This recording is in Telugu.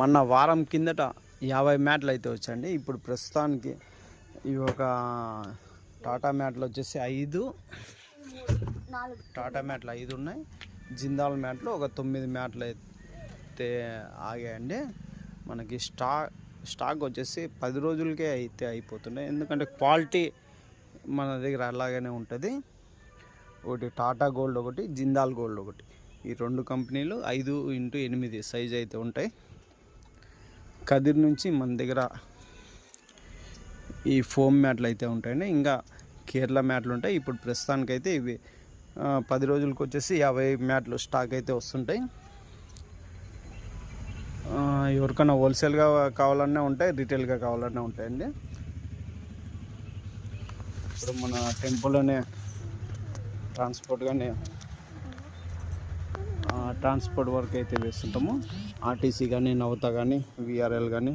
మొన్న వారం కిందట 50 మ్యాట్లు అయితే వచ్చండి. ఇప్పుడు ప్రస్తుతానికి ఇవి ఒక టాటా మ్యాట్లు వచ్చేసి 5 టాటా మ్యాట్లు 5 ఉన్నాయి. జిందాల్ మ్యాట్లు ఒక 9 మ్యాట్లు అయితే ఆగాయండి. మనకి స్టాక్ వచ్చేసి 10 రోజులకే అయితే అయిపోతున్నాయి. ఎందుకంటే క్వాలిటీ మన దగ్గర అలాగనే ఉంటుంది. ఒకటి టాటా గోల్డ్, ఒకటి జిందాల్ గోల్డ్, ఒకటి ఈ 2 కంపెనీలు 5x8 సైజ్ అయితే ఉంటాయి. కదిర్ నుంచి మన దగ్గర ఈ ఫోమ్ మ్యాట్లు అయితే ఉంటాయండి. ఇంకా కేరళ మ్యాట్లు ఉంటాయి. ఇప్పుడు ప్రస్తుతానికైతే ఇవి 10 రోజులకు వచ్చేసి 50 మ్యాట్లు స్టాక్ అయితే వస్తుంటాయి. ఎవరికైనా హోల్సేల్గా కావాలన్నా ఉంటాయి, రీటైల్గా కావాలన్నా ఉంటాయండి. ఇప్పుడు మన టెంపోలోనే ట్రాన్స్పోర్ట్ వర్క్ అయితే వేస్తుంటాము. ఆర్టీసీ కానీ, నవత కానీ, విఆర్ఎల్ కానీ